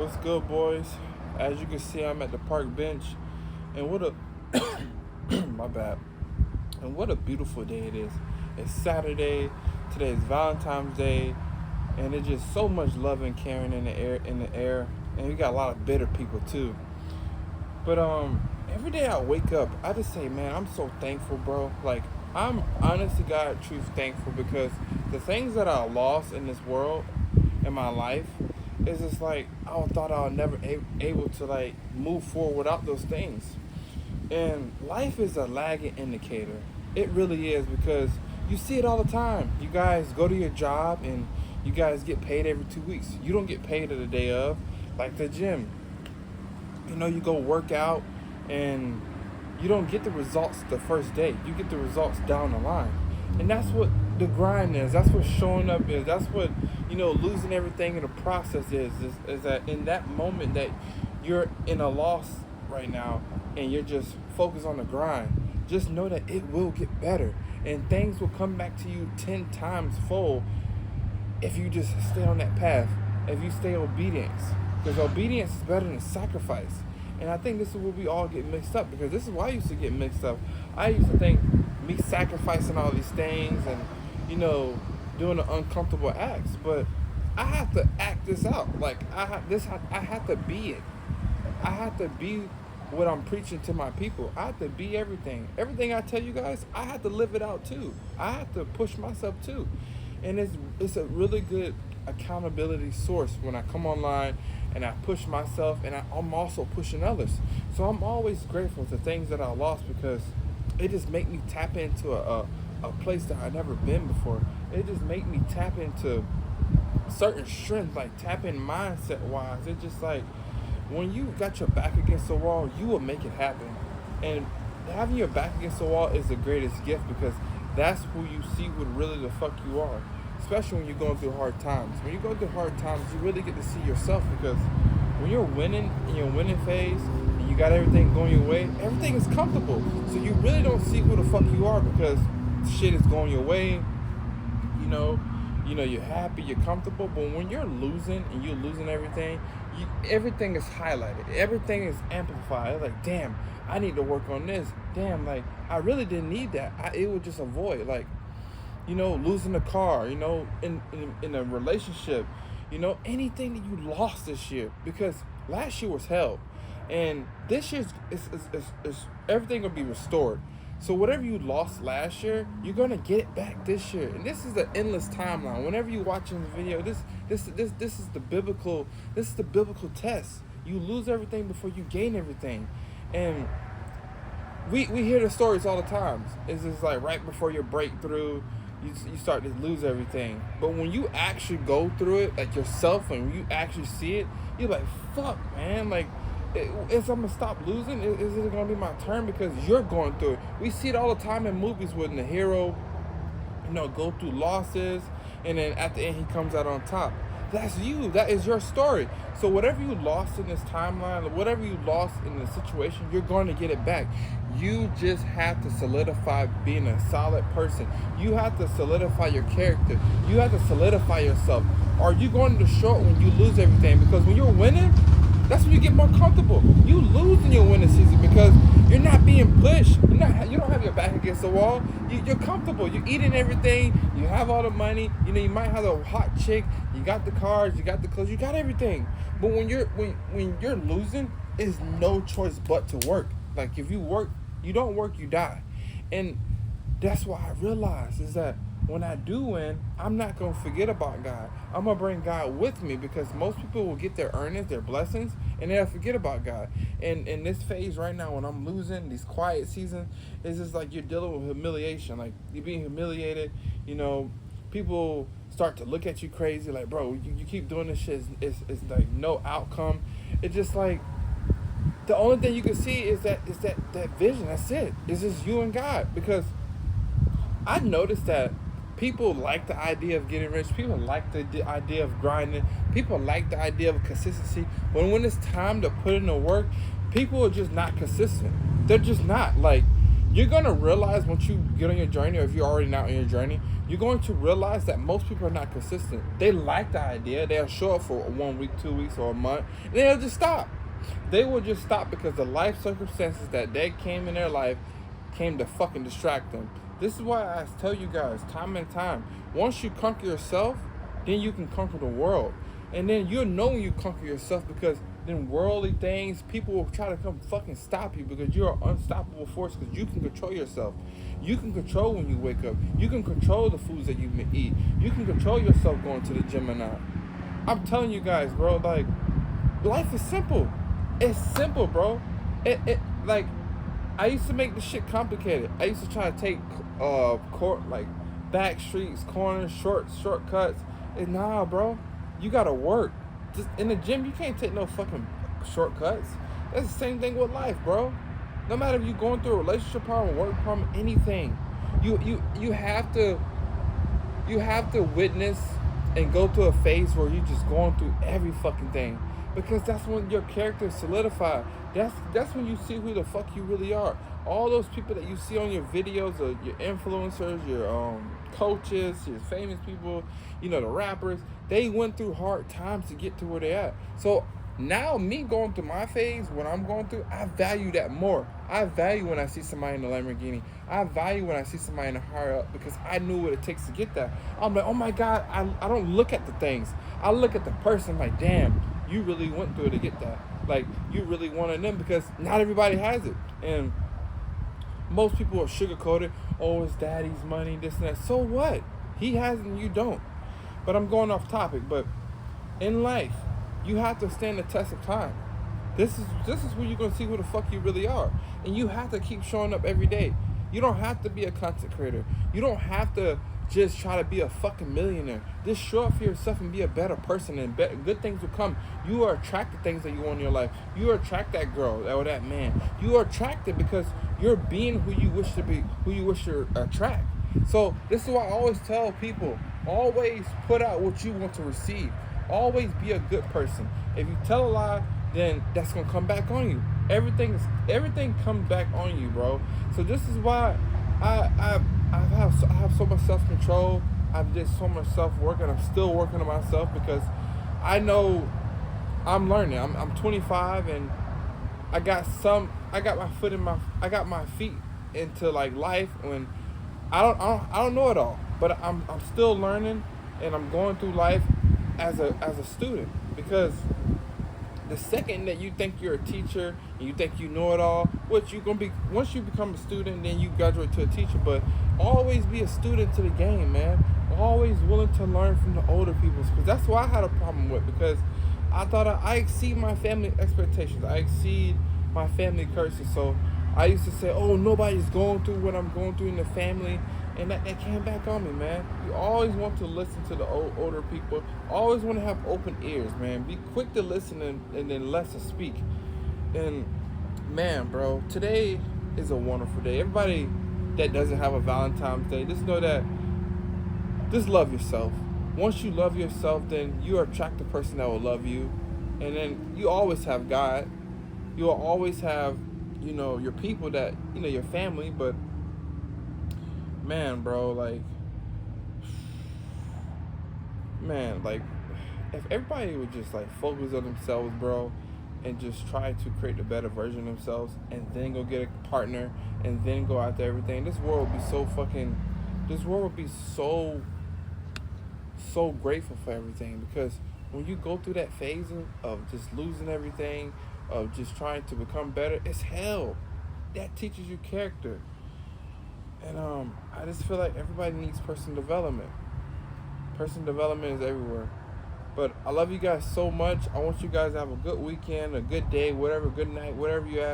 What's good, boys? As you can see, I'm at the park bench, and what a my bad. And what a beautiful day it is. It's Saturday. Today is Valentine's Day, and it's just so much love and caring in the air. And we got a lot of bitter people too. But every day I wake up, I just say, man, I'm so thankful, bro. Like I'm honest to God, truth thankful because the things that I lost in this world, in my life, is just like I thought I would never able to like move forward without those things. And life is a lagging indicator. It really is because you see it all the time. You guys go to your job and you guys get paid every 2 weeks. You don't get paid the day of, like the gym. You go work out and you don't get the results the first day. You get the results down the line. And that's what the grind is. That's what showing up is. That's what, losing everything in the process is that in that moment that you're in a loss right now and you're just focused on the grind, just know that it will get better and things will come back to you 10 times full if you just stay on that path, if you stay obedient. Because obedience is better than sacrifice. And I think this is where we all get mixed up because this is why I used to get mixed up. I used to think me sacrificing all these things and, doing the uncomfortable acts. But I have to act this out. Like, I have to be it. I have to be what I'm preaching to my people. I have to be everything. Everything I tell you guys, I have to live it out too. I have to push myself too. And it's a really good accountability source when I come online and I push myself and I'm also pushing others. So I'm always grateful to things that I lost because it just make me tap into a place that I've never been before. It just make me tap into certain strength, like tap in mindset wise. It's just like when you got your back against the wall, you will make it happen. And having your back against the wall is the greatest gift because that's who you see what really the fuck you are. Especially when you're going through hard times. When you go through hard times, you really get to see yourself because when you're winning in your winning phase and you got everything going your way, everything is comfortable. So you really don't see who the fuck you are because shit is going your way. You're happy, you're comfortable. But when you're losing and you're losing everything, everything is highlighted. Everything is amplified. It's like, damn, I need to work on this. Damn, like, I really didn't need that. It would just avoid, like, losing a car, in a relationship, anything that you lost this year, because last year was hell, and this year's is everything gonna be restored. So whatever you lost last year, you're gonna get it back this year, and this is an endless timeline. Whenever you're watching the video, this is the biblical test. You lose everything before you gain everything, and we hear the stories all the time. It's just like right before your breakthrough. You start to lose everything. But when you actually go through it, like yourself, and you actually see it, you're like, fuck, man. Like, is I'm going to stop losing? Is it going to be my turn? Because you're going through it. We see it all the time in movies when the hero, go through losses, and then at the end he comes out on top. That's you. That is your story. So whatever you lost in this timeline, whatever you lost in the situation, you're going to get it back. You just have to solidify being a solid person. You have to solidify your character. You have to solidify yourself. Are you going to show it when you lose everything? Because when you're winning, that's when you get more comfortable. You lose in your winning season because you're not being pushed. You don't have your back against the wall. You're comfortable. You're eating everything. You have all the money. You might have a hot chick. You got the cars. You got the clothes. You got everything. But when you're losing, it's no choice but to work. Like if you don't work, you die. And that's what I realized is that when I do win, I'm not going to forget about God. I'm going to bring God with me because most people will get their earnings, their blessings, and they'll forget about God. And in this phase right now, when I'm losing, these quiet seasons, it's just like you're dealing with humiliation. Like you're being humiliated, people start to look at you crazy. Like, bro, you keep doing this shit. It's like no outcome. It's just like, the only thing you can see is that vision. That's it. It's just you and God. Because I noticed that people like the idea of getting rich. People like the idea of grinding. People like the idea of consistency. But when it's time to put in the work, people are just not consistent. They're just not. Like, You're going to realize once you get on your journey, or if you're already not on your journey, you're going to realize that most people are not consistent. They like the idea. They'll show up for 1 week, 2 weeks, or a month, and they'll just stop. They will just stop because the life circumstances that they came in their life came to fucking distract them. This is why I tell you guys time and time, once you conquer yourself, then you can conquer the world. And then you'll know when you conquer yourself, because then worldly things, people will try to come fucking stop you, because you're an unstoppable force, because you can control yourself. You can control when you wake up. You can control the foods that you eat. You can control yourself going to the gym or not. I'm telling you guys, bro, like, life is simple. It's simple, bro. Like, I used to make this shit complicated. I used to try to take like back streets, corners, shortcuts. And nah, bro, you gotta work. Just in the gym, you can't take no fucking shortcuts. That's the same thing with life, bro. No matter if you're going through a relationship problem, work problem, anything, you have to witness and go through a phase where you're just going through every fucking thing. Because that's when your character is solidified. That's when you see who the fuck you really are. All those people that you see on your videos, or your influencers, your coaches, your famous people, the rappers, they went through hard times to get to where they at. So now me going through my phase, what I'm going through, I value that more. I value when I see somebody in a Lamborghini. I value when I see somebody in a higher up, because I knew what it takes to get that. I'm like, oh my God, I don't look at the things. I look at the person, like, damn, you really went through it to get that. Like, you really wanted them, because not everybody has it. And most people are sugarcoated. Oh, it's daddy's money, this and that. So what? He has it and you don't. But I'm going off topic. But in life, you have to stand the test of time. This is where you're going to see who the fuck you really are. And you have to keep showing up every day. You don't have to be a content creator. You don't have to just try to be a fucking millionaire. Just show up for yourself and be a better person, and good things will come. You are attracted to things that you want in your life. You attract that girl or that man. You are attracted because you're being who you wish to be, who you wish to attract. So this is why I always tell people, always put out what you want to receive. Always be a good person. If you tell a lie, then that's gonna come back on you. Everything comes back on you, bro. So this is why I have so much self-control. I've did so much self-work, and I'm still working on myself, because I know I'm learning. I'm 25, and I got my feet into like life, when I don't know it all, but I'm still learning, and I'm going through life as a student. Because the second that you think you're a teacher and you think you know it all, what you gonna be once you become a student, then you graduate to a teacher. But always be a student to the game, man. Always willing to learn from the older people, because that's what I had a problem with. Because I thought I exceed my family expectations. I exceed my family curses. So I used to say, oh, nobody's going through what I'm going through in the family. And that came back on me, man. You always want to listen to the older people. Always want to have open ears, man. Be quick to listen and then less to speak. And, man, bro, today is a wonderful day. Everybody that doesn't have a Valentine's Day, just know that, just love yourself. Once you love yourself, then you attract the person that will love you. And then you always have God. You will always have, your people that, your family. But man, bro, like, if everybody would just like focus on themselves, bro, and just try to create a better version of themselves, and then go get a partner, and then go after everything, this world would be so grateful for everything. Because when you go through that phase of just losing everything, of just trying to become better, it's hell. That teaches you character. And I just feel like everybody needs personal development. Personal development is everywhere. But I love you guys so much. I want you guys to have a good weekend, a good day, whatever, good night, whatever you're at.